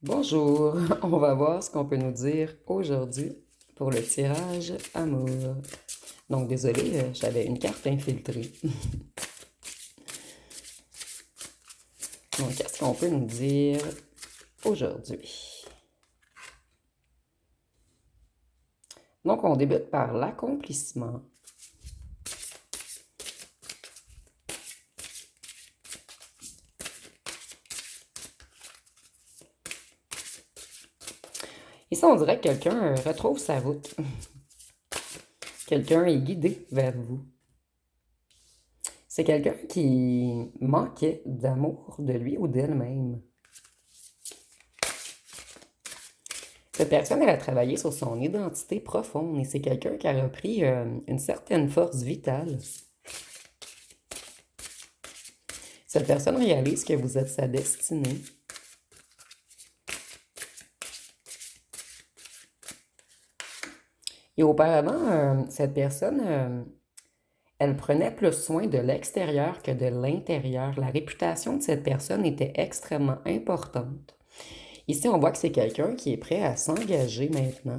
Bonjour, on va voir ce qu'on peut nous dire aujourd'hui pour le tirage amour. Donc désolé, j'avais une carte infiltrée. Donc qu'est-ce qu'on peut nous dire aujourd'hui? Donc on débute par l'accomplissement. Ici, on dirait que quelqu'un retrouve sa route. Quelqu'un est guidé vers vous. C'est quelqu'un qui manquait d'amour de lui ou d'elle-même. Cette personne, elle a travaillé sur son identité profonde et c'est quelqu'un qui a repris une certaine force vitale. Cette personne réalise que vous êtes sa destinée. Et auparavant, cette personne, elle prenait plus soin de l'extérieur que de l'intérieur. La réputation de cette personne était extrêmement importante. Ici, on voit que c'est quelqu'un qui est prêt à s'engager maintenant.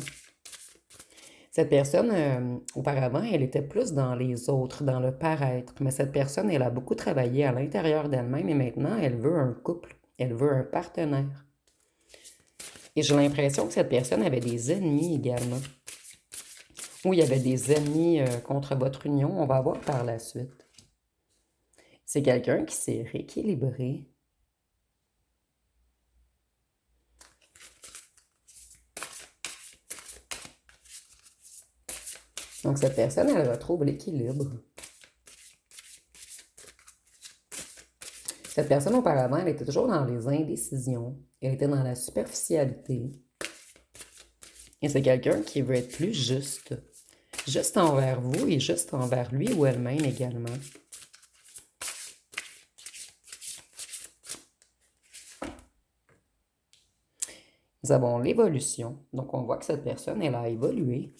Cette personne, auparavant, elle était plus dans les autres, dans le paraître. Mais cette personne, elle a beaucoup travaillé à l'intérieur d'elle-même et maintenant, elle veut un couple. Elle veut un partenaire. Et j'ai l'impression que cette personne avait des ennemis également. Ou il y avait des ennemis contre votre union. On va voir par la suite. C'est quelqu'un qui s'est rééquilibré. Donc, cette personne, elle retrouve l'équilibre. Cette personne, auparavant, elle était toujours dans les indécisions. Elle était dans la superficialité. Et c'est quelqu'un qui veut être plus juste. Juste envers vous et juste envers lui ou elle-même également. Nous avons l'évolution. Donc, on voit que cette personne, elle a évolué.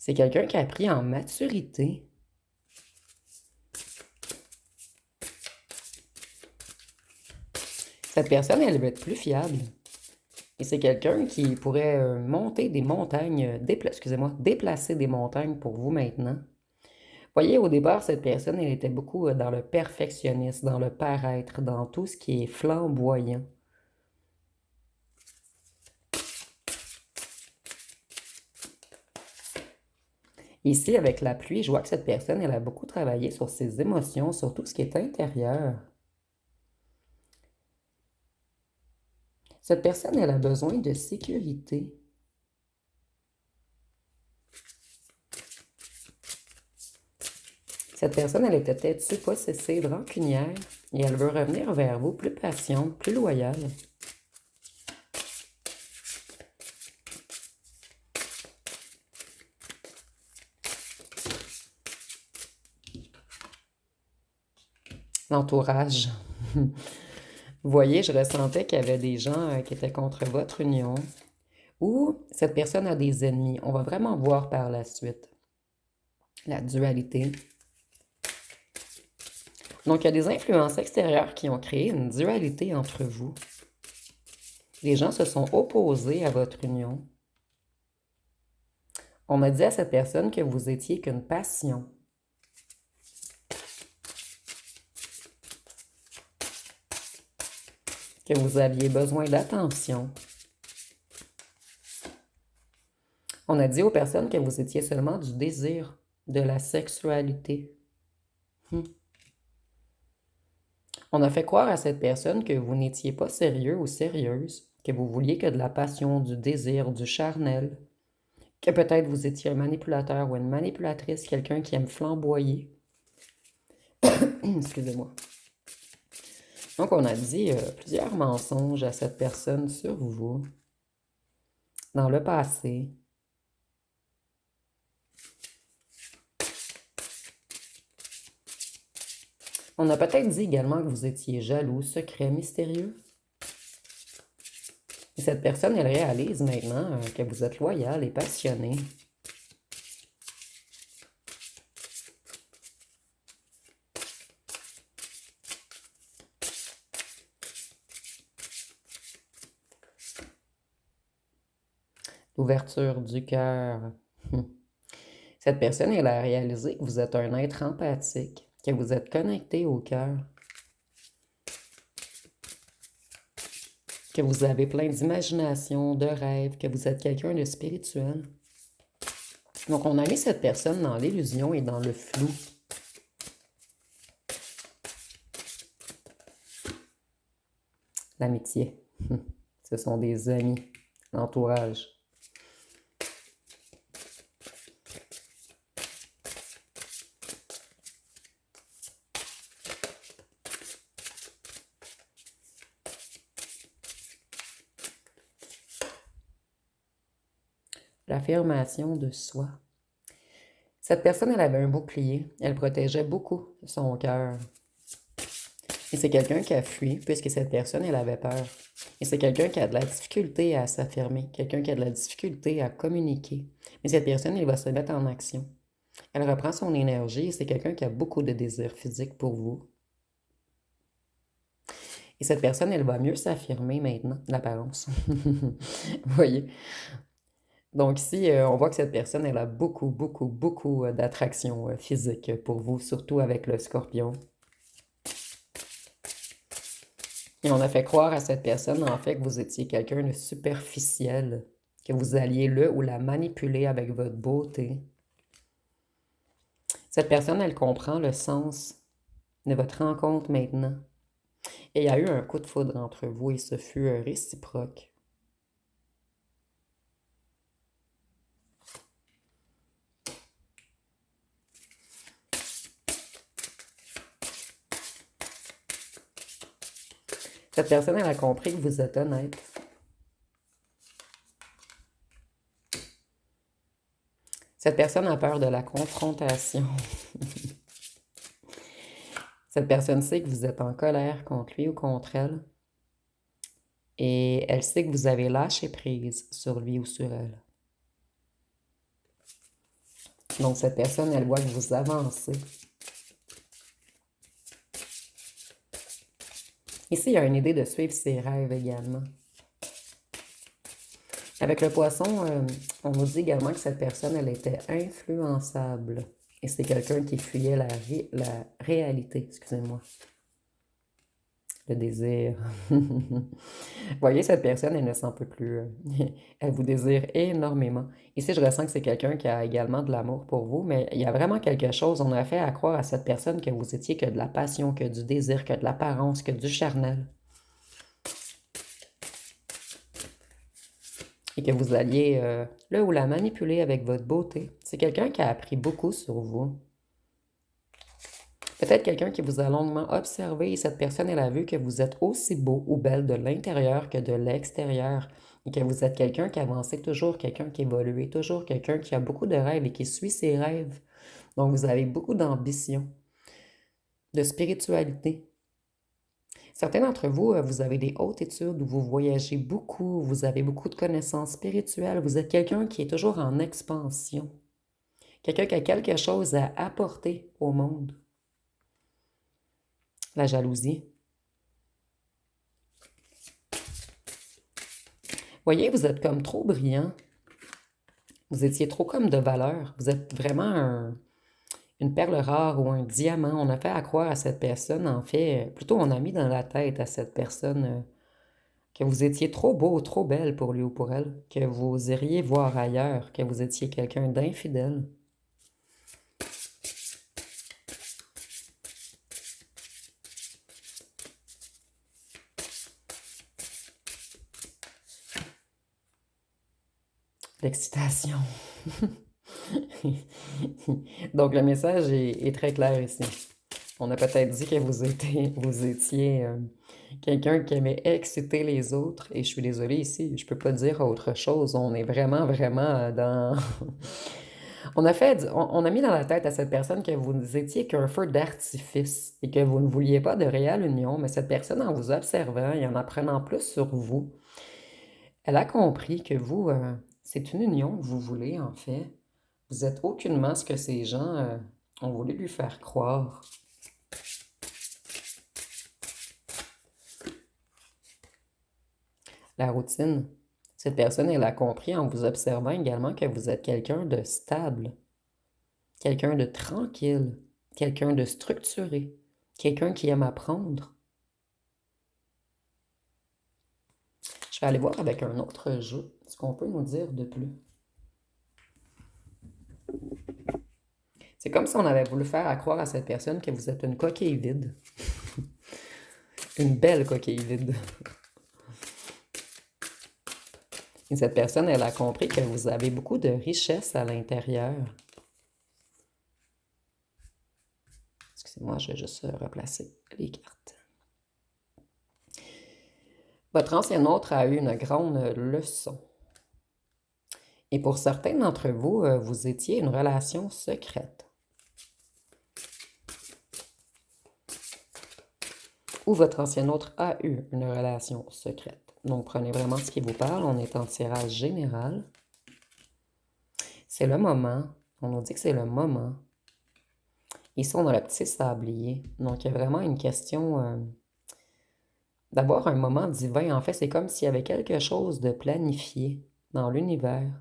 C'est quelqu'un qui a pris en maturité. Cette personne, elle veut être plus fiable. Et c'est quelqu'un qui pourrait monter des montagnes, déplacer des montagnes pour vous maintenant. Voyez, au départ, cette personne, elle était beaucoup dans le perfectionnisme, dans le paraître, dans tout ce qui est flamboyant. Ici, avec la pluie, je vois que cette personne, elle a beaucoup travaillé sur ses émotions, sur tout ce qui est intérieur. Cette personne, elle a besoin de sécurité. Cette personne, elle était têtue, possessive, rancunière, et elle veut revenir vers vous plus patiente, plus loyale. L'entourage. Vous voyez, je ressentais qu'il y avait des gens qui étaient contre votre union. Ou cette personne a des ennemis. On va vraiment voir par la suite. La dualité. Donc, il y a des influences extérieures qui ont créé une dualité entre vous. Les gens se sont opposés à votre union. On m'a dit à cette personne que vous étiez qu'une passion. Que vous aviez besoin d'attention. On a dit aux personnes que vous étiez seulement du désir, de la sexualité. On a fait croire à cette personne que vous n'étiez pas sérieux ou sérieuse, que vous vouliez que de la passion, du désir, du charnel, que peut-être vous étiez un manipulateur ou une manipulatrice, quelqu'un qui aime flamboyer. Excusez-moi. Donc, on a dit plusieurs mensonges à cette personne sur vous, dans le passé. On a peut-être dit également que vous étiez jaloux, secret, mystérieux. Et cette personne, elle réalise maintenant que vous êtes loyal et passionné. L'ouverture du cœur. Cette personne, elle a réalisé que vous êtes un être empathique, que vous êtes connecté au cœur, que vous avez plein d'imagination, de rêves, que vous êtes quelqu'un de spirituel. Donc, on a mis cette personne dans l'illusion et dans le flou. L'amitié. Ce sont des amis, l'entourage. L'affirmation de soi. Cette personne, elle avait un bouclier. Elle protégeait beaucoup son cœur. Et c'est quelqu'un qui a fui, puisque cette personne, elle avait peur. Et c'est quelqu'un qui a de la difficulté à s'affirmer, quelqu'un qui a de la difficulté à communiquer. Mais cette personne, elle va se mettre en action. Elle reprend son énergie et c'est quelqu'un qui a beaucoup de désirs physiques pour vous. Et cette personne, elle va mieux s'affirmer maintenant, l'apparence. Vous voyez? Donc ici, on voit que cette personne, elle a beaucoup, beaucoup, beaucoup d'attraction physique pour vous, surtout avec le scorpion. Et on a fait croire à cette personne, en fait, que vous étiez quelqu'un de superficiel, que vous alliez le ou la manipuler avec votre beauté. Cette personne, elle comprend le sens de votre rencontre maintenant. Et il y a eu un coup de foudre entre vous et ce fut réciproque. Cette personne, elle a compris que vous êtes honnête. Cette personne a peur de la confrontation. Cette personne sait que vous êtes en colère contre lui ou contre elle. Et elle sait que vous avez lâché prise sur lui ou sur elle. Donc cette personne, elle voit que vous avancez. Ici, il y a une idée de suivre ses rêves également. Avec le poisson, on nous dit également que cette personne, elle était influençable. Et c'est quelqu'un qui fuyait la réalité, excusez-moi. Le désir. Vous voyez, cette personne, elle ne s'en peut plus. Elle vous désire énormément. Ici, je ressens que c'est quelqu'un qui a également de l'amour pour vous, mais il y a vraiment quelque chose. On a fait à croire à cette personne que vous étiez que de la passion, que du désir, que de l'apparence, que du charnel. Et que vous alliez là ou la manipuler avec votre beauté. C'est quelqu'un qui a appris beaucoup sur vous. Peut-être quelqu'un qui vous a longuement observé et cette personne, elle a vu que vous êtes aussi beau ou belle de l'intérieur que de l'extérieur et que vous êtes quelqu'un qui avançait toujours, quelqu'un qui évoluait, toujours quelqu'un qui a beaucoup de rêves et qui suit ses rêves. Donc, vous avez beaucoup d'ambition, de spiritualité. Certains d'entre vous, vous avez des hautes études, vous voyagez beaucoup, vous avez beaucoup de connaissances spirituelles, vous êtes quelqu'un qui est toujours en expansion, quelqu'un qui a quelque chose à apporter au monde. La jalousie. Voyez, vous êtes comme trop brillant. Vous étiez trop comme de valeur. Vous êtes vraiment une perle rare ou un diamant. On a fait à croire à cette personne, en fait, plutôt on a mis dans la tête à cette personne que vous étiez trop beau, trop belle pour lui ou pour elle, que vous iriez voir ailleurs, que vous étiez quelqu'un d'infidèle. L'excitation. Donc le message est très clair ici. On a peut-être dit que vous étiez quelqu'un qui aimait exciter les autres. Et je suis désolée ici, je peux pas dire autre chose. On est vraiment, vraiment dans... on a mis dans la tête à cette personne que vous étiez qu'un feu d'artifice et que vous ne vouliez pas de réelle union. Mais cette personne, en vous observant et en apprenant plus sur vous, Elle a compris que vous, c'est une union que vous voulez, en fait. Vous êtes aucunement ce que ces gens ont voulu lui faire croire. La routine. Cette personne, elle a compris en vous observant également que vous êtes quelqu'un de stable, quelqu'un de tranquille, quelqu'un de structuré, quelqu'un qui aime apprendre. Je vais aller voir avec un autre jeu ce qu'on peut nous dire de plus. C'est comme si on avait voulu faire croire à cette personne que vous êtes une coquille vide. Une belle coquille vide. Et cette personne, elle a compris que vous avez beaucoup de richesse à l'intérieur. Excusez-moi, je vais juste replacer les cartes. Votre ancien autre a eu une grande leçon. Et pour certains d'entre vous, vous étiez une relation secrète. Ou votre ancien autre a eu une relation secrète. Donc, prenez vraiment ce qui vous parle. On est en tirage général. C'est le moment. On nous dit que c'est le moment. Ici, on a le petit sablier. Donc, il y a vraiment une question d'avoir un moment divin. En fait, c'est comme s'il y avait quelque chose de planifié dans l'univers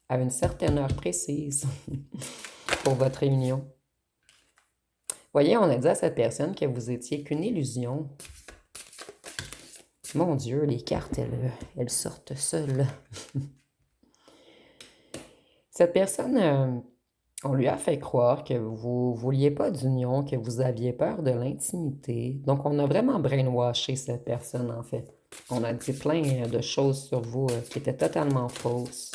à une certaine heure précise pour votre réunion. Voyez, on a dit à cette personne que vous étiez qu'une illusion. Mon Dieu, les cartes, elles sortent seules. Cette personne, on lui a fait croire que vous ne vouliez pas d'union, que vous aviez peur de l'intimité. Donc, on a vraiment brainwashé cette personne, en fait. On a dit plein de choses sur vous qui étaient totalement fausses.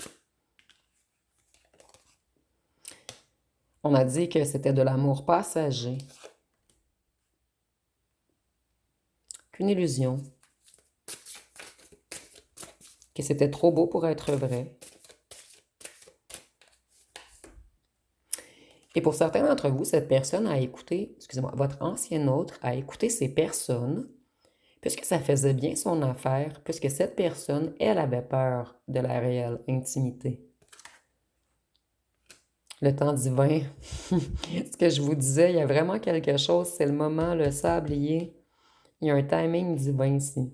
On a dit que c'était de l'amour passager, qu'une illusion, que c'était trop beau pour être vrai. Et pour certains d'entre vous, cette personne a écouté, excusez-moi, votre ancien autre a écouté ces personnes, puisque ça faisait bien son affaire, puisque cette personne, elle avait peur de la réelle intimité. Le temps divin, ce que je vous disais, il y a vraiment quelque chose, c'est le moment, le sablier. Il y a un timing divin ici.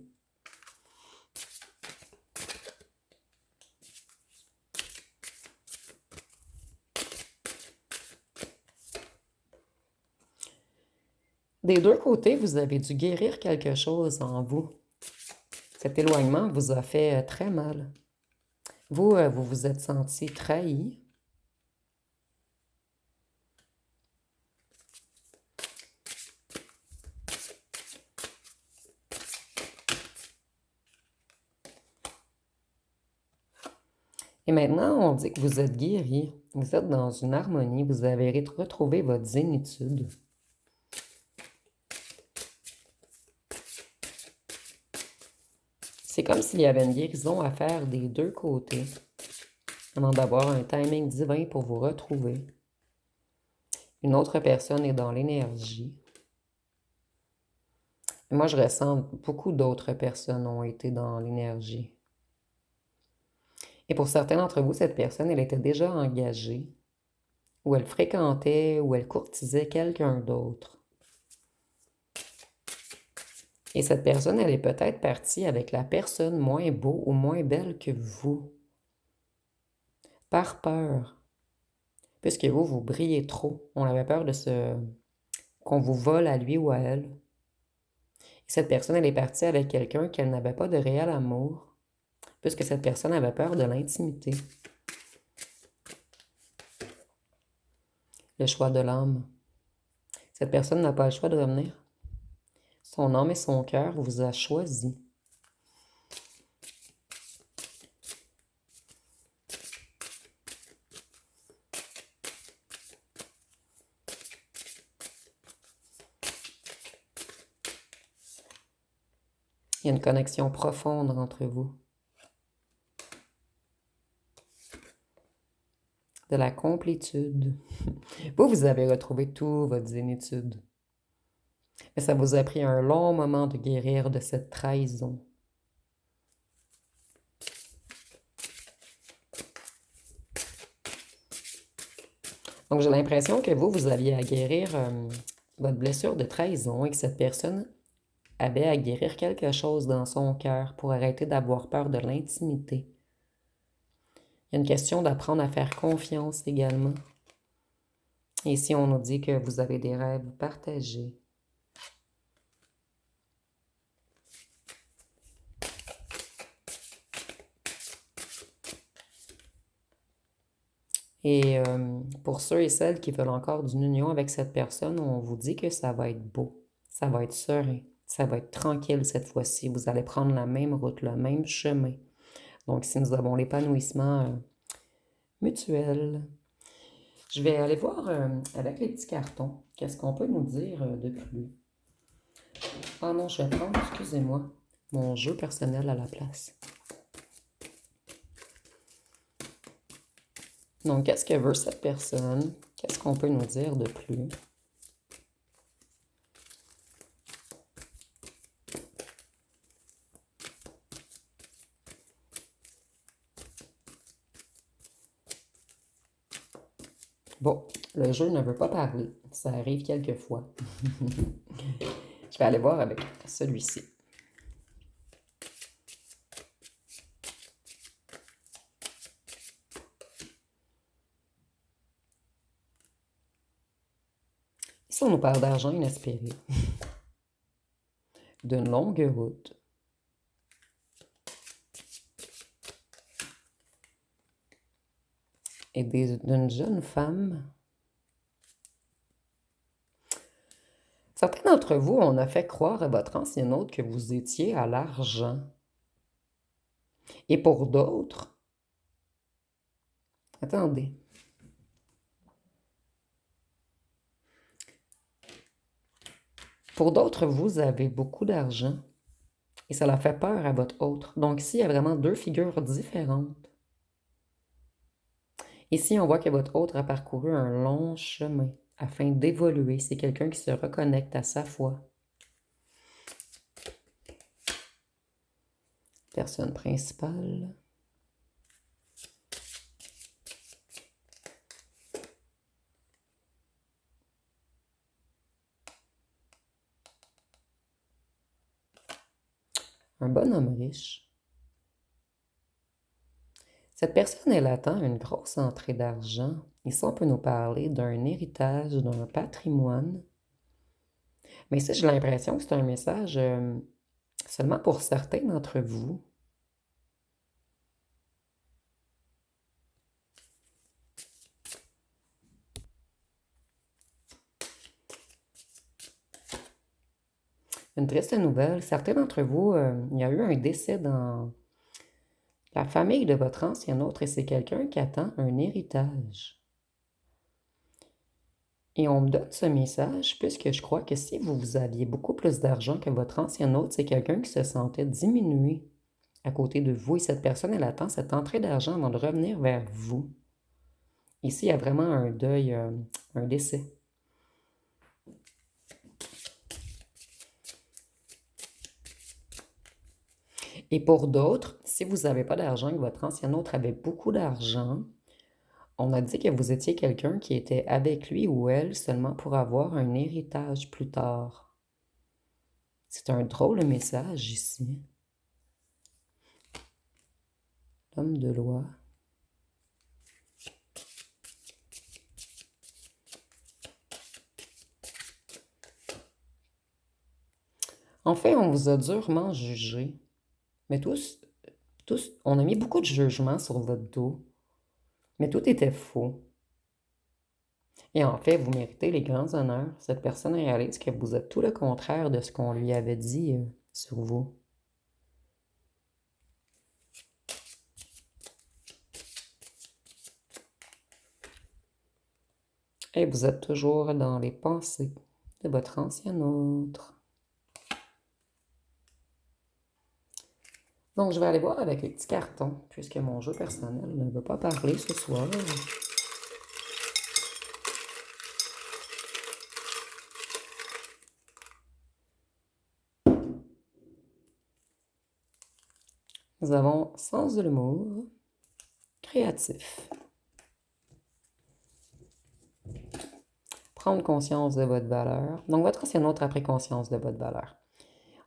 Des deux côtés, vous avez dû guérir quelque chose en vous. Cet éloignement vous a fait très mal. Vous vous êtes senti trahi. Et maintenant, on dit que vous êtes guéri. Vous êtes dans une harmonie. Vous avez retrouvé votre zénitude. C'est comme s'il y avait une guérison à faire des deux côtés, avant d'avoir un timing divin pour vous retrouver. Une autre personne est dans l'énergie. Et moi, je ressens beaucoup d'autres personnes ont été dans l'énergie. Et pour certains d'entre vous, cette personne, elle était déjà engagée, ou elle fréquentait, ou elle courtisait quelqu'un d'autre. Et cette personne, elle est peut-être partie avec la personne moins beau ou moins belle que vous. Par peur. Puisque vous, vous brillez trop. On avait peur qu'on vous vole à lui ou à elle. Et cette personne, elle est partie avec quelqu'un qu'elle n'avait pas de réel amour. Puisque cette personne avait peur de l'intimité. Le choix de l'âme. Cette personne n'a pas le choix de revenir. Son âme et son cœur vous a choisi. Il y a une connexion profonde entre vous. De la complétude. Vous avez retrouvé tout votre zénitude. Mais ça vous a pris un long moment de guérir de cette trahison. Donc, j'ai l'impression que vous aviez à guérir votre blessure de trahison et que cette personne avait à guérir quelque chose dans son cœur pour arrêter d'avoir peur de l'intimité. Il y a une question d'apprendre à faire confiance également. Ici, on nous dit que vous avez des rêves partagés. Et pour ceux et celles qui veulent encore d'une union avec cette personne, on vous dit que ça va être beau, ça va être serein, ça va être tranquille cette fois-ci. Vous allez prendre la même route, le même chemin. Donc, si nous avons l'épanouissement mutuel, je vais aller voir avec les petits cartons, qu'est-ce qu'on peut nous dire de plus. Ah non, je vais prendre, excusez-moi, mon jeu personnel à la place. Donc, qu'est-ce que veut cette personne? Qu'est-ce qu'on peut nous dire de plus? Bon, le jeu ne veut pas parler. Ça arrive quelquefois. Je vais aller voir avec celui-ci. Ici, on nous parle d'argent inespéré, d'une longue route, et d'une jeune femme. Certains d'entre vous, on a fait croire à votre ancien hôte que vous étiez à l'argent. Et pour d'autres, attendez. Pour d'autres, vous avez beaucoup d'argent et ça leur fait peur à votre autre. Donc ici, il y a vraiment deux figures différentes. Ici, on voit que votre autre a parcouru un long chemin afin d'évoluer. C'est quelqu'un qui se reconnecte à sa foi. Personne principale. Un bonhomme riche. Cette personne, elle attend une grosse entrée d'argent. Ici, on peut nous parler d'un héritage, d'un patrimoine. Mais ici, j'ai l'impression que c'est un message seulement pour certains d'entre vous. Une triste nouvelle, certains d'entre vous, il y a eu un décès dans la famille de votre ancien autre et c'est quelqu'un qui attend un héritage. Et on me donne ce message puisque je crois que si vous aviez beaucoup plus d'argent que votre ancien autre, c'est quelqu'un qui se sentait diminué à côté de vous et cette personne, elle attend cette entrée d'argent avant de revenir vers vous. Ici, il y a vraiment un deuil, un décès. Et pour d'autres, si vous n'avez pas d'argent et que votre ancien autre avait beaucoup d'argent, on a dit que vous étiez quelqu'un qui était avec lui ou elle seulement pour avoir un héritage plus tard. C'est un drôle de message ici. L'homme de loi. En fait, on vous a durement jugé. Mais tous, on a mis beaucoup de jugements sur votre dos. Mais tout était faux. Et en fait, vous méritez les grands honneurs. Cette personne réalise que vous êtes tout le contraire de ce qu'on lui avait dit sur vous. Et vous êtes toujours dans les pensées de votre ancien autre. Donc, je vais aller voir avec les petits cartons, puisque mon jeu personnel ne veut pas parler ce soir. Nous avons sens de l'humour, créatif. prendre conscience de votre valeur. Donc, votre ancien autre a pris conscience de votre valeur.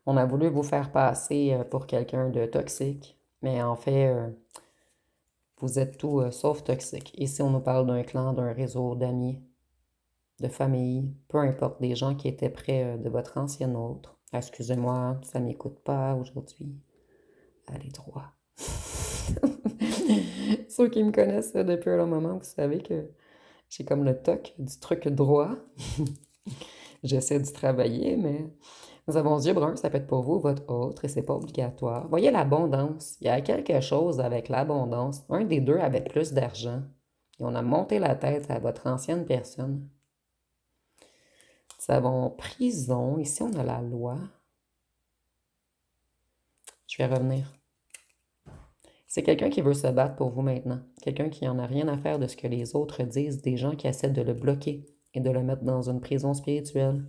On a voulu vous faire passer pour quelqu'un de toxique, mais en fait, vous êtes tout sauf toxique. Ici, on nous parle d'un clan, d'un réseau d'amis, de famille, peu importe, des gens qui étaient près de votre ancien autre. Ah, excusez-moi, ça m'écoute pas aujourd'hui. Allez droit. Ceux qui me connaissent depuis un long moment, vous savez que j'ai comme le toc du truc droit. J'essaie d'y travailler, mais nous avons yeux bruns, ça peut être pour vous, votre autre, et c'est pas obligatoire. Voyez l'abondance. Il y a quelque chose avec l'abondance. Un des deux avait plus d'argent. Et on a monté la tête à votre ancienne personne. Nous avons prison. Ici, on a la loi. Je vais revenir. C'est quelqu'un qui veut se battre pour vous maintenant. Quelqu'un qui n'en a rien à faire de ce que les autres disent, des gens qui essaient de le bloquer et de le mettre dans une prison spirituelle.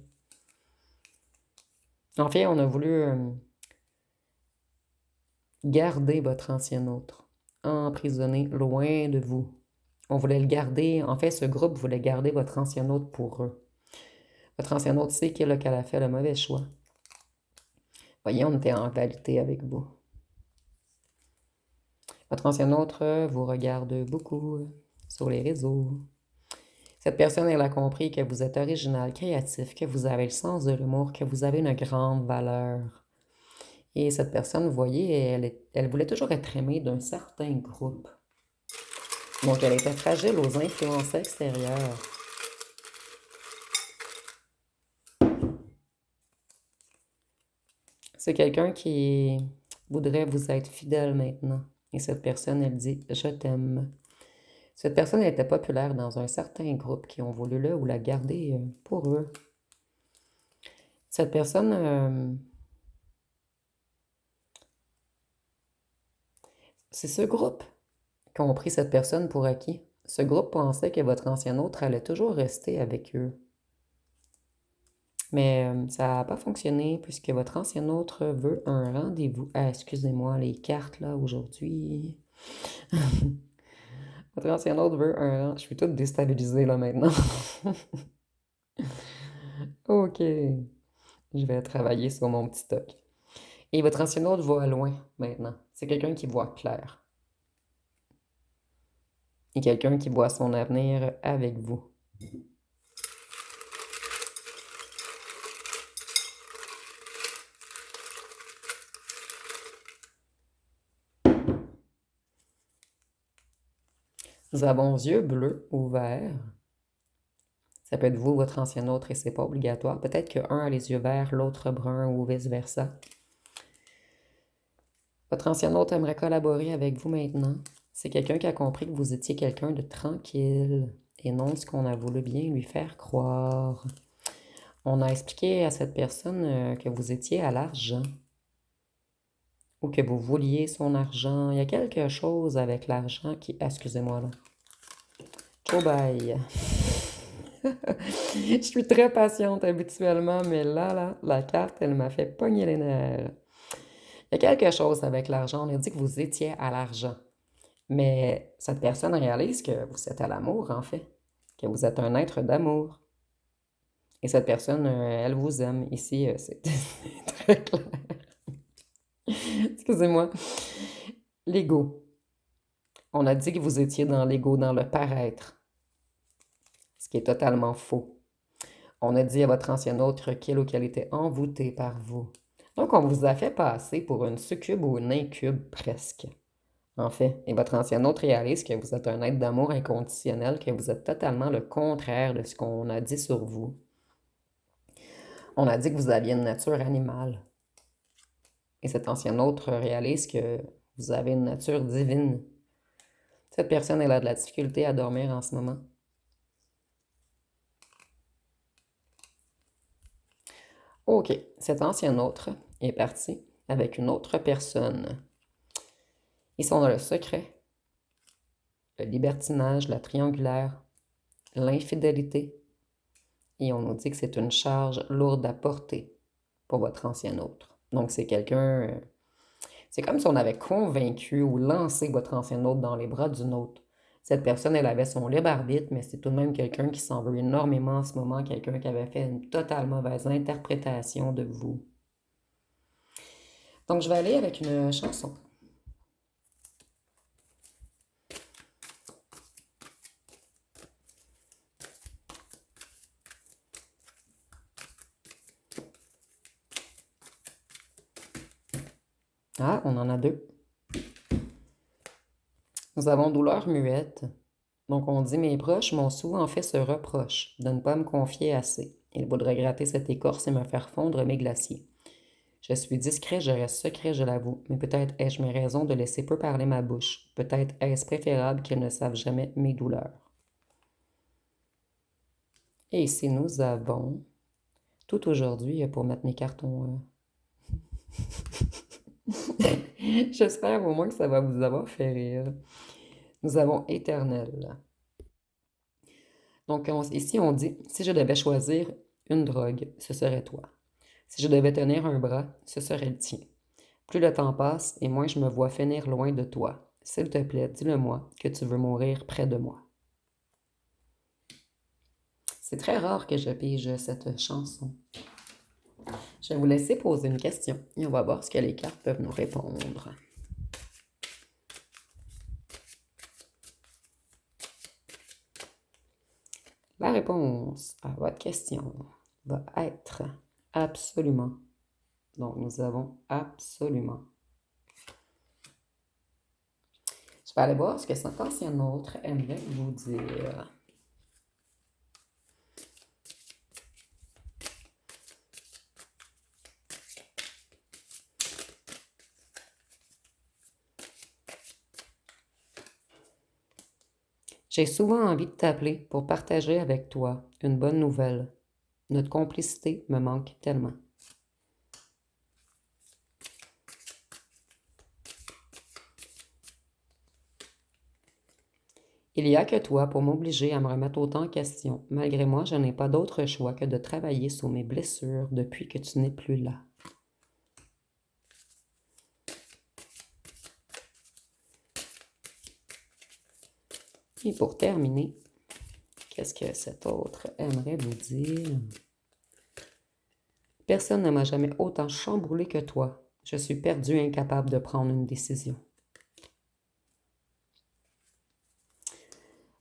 En fait, on a voulu garder votre ancien autre, emprisonné loin de vous. On voulait le garder, en fait, ce groupe voulait garder votre ancien autre pour eux. Votre ancien autre sait qu'elle a fait le mauvais choix. Voyez, on était en rivalité avec vous. Votre ancien autre vous regarde beaucoup sur les réseaux. Cette personne, elle a compris que vous êtes original, créatif, que vous avez le sens de l'humour, que vous avez une grande valeur. Et cette personne, vous voyez, elle voulait toujours être aimée d'un certain groupe. Donc, elle était fragile aux influences extérieures. C'est quelqu'un qui voudrait vous être fidèle maintenant. Et cette personne, elle dit « Je t'aime ». Cette personne elle était populaire dans un certain groupe qui ont voulu le ou la garder pour eux. Cette personne, c'est ce groupe qui ont pris cette personne pour acquis. Ce groupe pensait que votre ancien autre allait toujours rester avec eux. Mais ça n'a pas fonctionné puisque votre ancien autre veut un rendez-vous. Ah, excusez-moi, les cartes là aujourd'hui. Votre ancien autre veut un rendez-vous. Je suis toute déstabilisée là maintenant. Ok. Je vais travailler sur mon petit stock. Et votre ancien autre voit loin maintenant. C'est quelqu'un qui voit clair. Et quelqu'un qui voit son avenir avec vous. Nous avons yeux bleus ou verts. Ça peut être vous, votre ancien autre, et c'est pas obligatoire. Peut-être qu'un a les yeux verts, l'autre brun ou vice-versa. Votre ancien autre aimerait collaborer avec vous maintenant. C'est quelqu'un qui a compris que vous étiez quelqu'un de tranquille et non ce qu'on a voulu bien lui faire croire. On a expliqué à cette personne que vous étiez à l'argent ou que vous vouliez son argent. Il y a quelque chose avec l'argent qui... Ah, excusez-moi là. Oh bye. Je suis très patiente habituellement, mais là, la carte, elle m'a fait pogner les nerfs. Il y a quelque chose avec l'argent. On a dit que vous étiez à l'argent. Mais cette personne réalise que vous êtes à l'amour, en fait. Que vous êtes un être d'amour. Et cette personne, elle vous aime. Ici, c'est très clair. Excusez-moi. L'ego. On a dit que vous étiez dans l'ego, dans le paraître. Ce qui est totalement faux. On a dit à votre ancien autre qu'il ou qu'elle était envoûtée par vous. Donc, on vous a fait passer pour une succube ou une incube presque. En fait, et votre ancien autre réalise que vous êtes un être d'amour inconditionnel, que vous êtes totalement le contraire de ce qu'on a dit sur vous. On a dit que vous aviez une nature animale. Et cet ancien autre réalise que vous avez une nature divine. Cette personne, elle a de la difficulté à dormir en ce moment. Ok, cet ancien autre est parti avec une autre personne. Ici, on a le secret, le libertinage, la triangulaire, l'infidélité. Et on nous dit que c'est une charge lourde à porter pour votre ancien autre. Donc, c'est quelqu'un... c'est comme si on avait convaincu ou lancé votre ancien autre dans les bras d'une autre. Cette personne, elle avait son libre arbitre, mais c'est tout de même quelqu'un qui s'en veut énormément en ce moment, quelqu'un qui avait fait une totale mauvaise interprétation de vous. Donc, je vais aller avec une chanson. Ah, on en a deux. Nous avons douleur muette. Donc, on dit, mes proches m'ont souvent fait ce reproche de ne pas me confier assez. Ils voudraient gratter cette écorce et me faire fondre mes glaciers. Je suis discret, je reste secret, je l'avoue, mais peut-être ai-je mes raisons de laisser peu parler ma bouche. Peut-être est-ce préférable qu'ils ne savent jamais mes douleurs. Et ici, nous avons tout aujourd'hui pour mettre mes cartons. J'espère au moins que ça va vous avoir fait rire. Nous avons éternel. Donc ici, on dit, si je devais choisir une drogue, ce serait toi. Si je devais tenir un bras, ce serait le tien. Plus le temps passe et moins je me vois finir loin de toi. S'il te plaît, dis-le-moi que tu veux mourir près de moi. C'est très rare que je pige cette chanson. Je vais vous laisser poser une question et on va voir ce que les cartes peuvent nous répondre. La réponse à votre question va être absolument. Donc, nous avons absolument. Je vais aller voir ce que cet ancien autre aimerait vous dire. J'ai souvent envie de t'appeler pour partager avec toi une bonne nouvelle. Notre complicité me manque tellement. Il n'y a que toi pour m'obliger à me remettre autant en question. Malgré moi, je n'ai pas d'autre choix que de travailler sur mes blessures depuis que tu n'es plus là. Et pour terminer, qu'est-ce que cet autre aimerait vous dire? Personne ne m'a jamais autant chamboulé que toi. Je suis perdu, incapable de prendre une décision.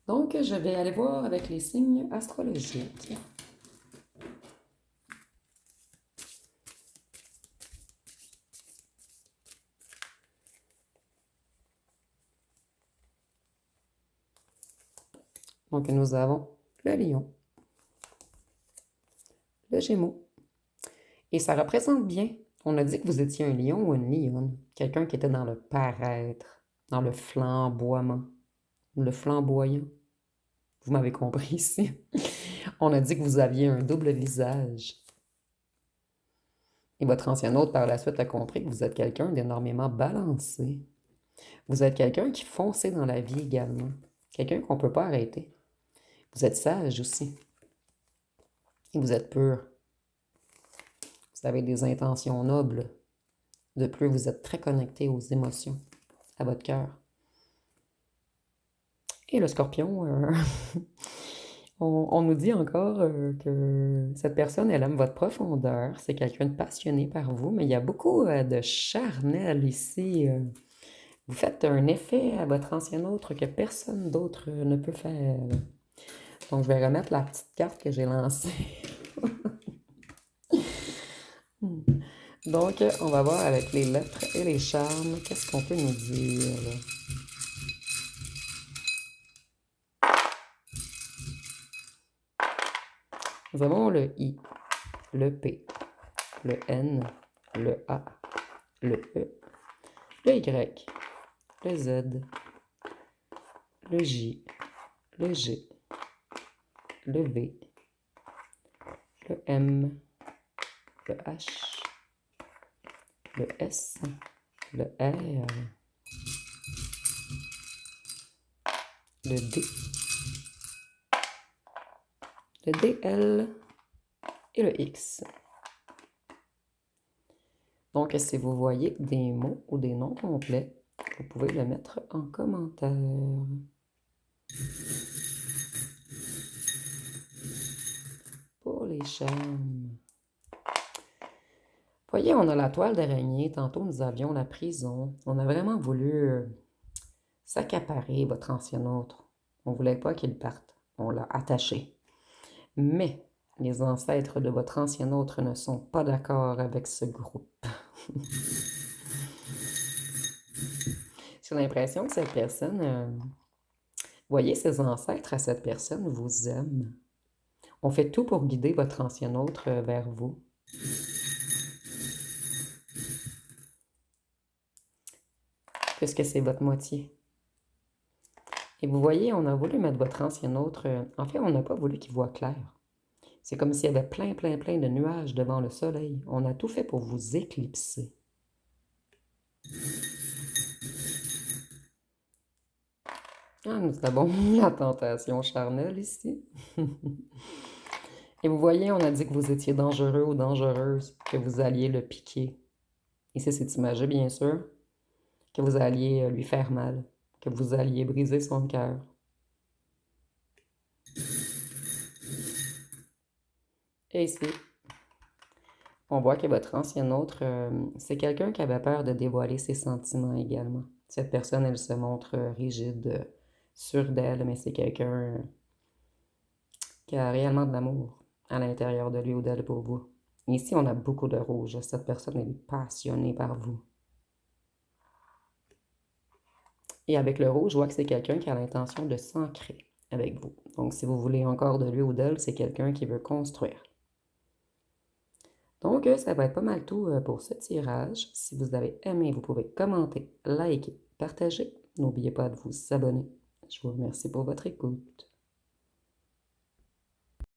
Donc, je vais aller voir avec les signes astrologiques. Donc, nous avons le lion, le gémeaux. Et ça représente bien. On a dit que vous étiez un lion ou une lionne. Quelqu'un qui était dans le paraître, dans le flamboiement, le flamboyant. Vous m'avez compris ici. On a dit que vous aviez un double visage. Et votre ancien hôte, par la suite, a compris que vous êtes quelqu'un d'énormément balancé. Vous êtes quelqu'un qui fonçait dans la vie également. Quelqu'un qu'on ne peut pas arrêter. Vous êtes sage aussi. Et vous êtes pur. Vous avez des intentions nobles. De plus, vous êtes très connecté aux émotions, à votre cœur. Et le scorpion, on nous dit encore que cette personne, elle aime votre profondeur. C'est quelqu'un de passionné par vous, mais il y a beaucoup de charnel ici. Vous faites un effet à votre ancien autre que personne d'autre ne peut faire. Donc, je vais remettre la petite carte que j'ai lancée. Donc, on va voir avec les lettres et les charmes, qu'est-ce qu'on peut nous dire, là? Nous avons le I, le P, le N, le A, le E, le Y, le Z, le J, le G, le V, le M, le H, le S, le R, le D, le DL et le X. Donc, si vous voyez des mots ou des noms complets, vous pouvez le mettre en commentaire. Pour les chaînes. Voyez, on a la toile d'araignée. Tantôt, nous avions la prison. On a vraiment voulu s'accaparer votre ancien autre. On ne voulait pas qu'il parte. On l'a attaché. Mais les ancêtres de votre ancien autre ne sont pas d'accord avec ce groupe. J'ai l'impression que cette personne, voyez, ses ancêtres à cette personne vous aiment. On fait tout pour guider votre ancien autre vers vous. Puisque c'est votre moitié. Et vous voyez, on a voulu mettre votre ancien autre... en fait, on n'a pas voulu qu'il voie clair. C'est comme s'il y avait plein, plein, plein de nuages devant le soleil. On a tout fait pour vous éclipser. Ah, nous avons la tentation charnelle ici. Et vous voyez, on a dit que vous étiez dangereux ou dangereuse, que vous alliez le piquer. Ici, c'est imagé, bien sûr, que vous alliez lui faire mal, que vous alliez briser son cœur. Et ici, on voit que votre ancien autre, c'est quelqu'un qui avait peur de dévoiler ses sentiments également. Cette personne, elle se montre rigide, sûre d'elle, mais c'est quelqu'un qui a réellement de l'amour à l'intérieur de lui ou d'elle pour vous. Ici, on a beaucoup de rouge. Cette personne est passionnée par vous. Et avec le rouge, je vois que c'est quelqu'un qui a l'intention de s'ancrer avec vous. Donc, si vous voulez encore de lui ou d'elle, c'est quelqu'un qui veut construire. Donc, ça va être pas mal tout pour ce tirage. Si vous avez aimé, vous pouvez commenter, liker, partager. N'oubliez pas de vous abonner. Je vous remercie pour votre écoute.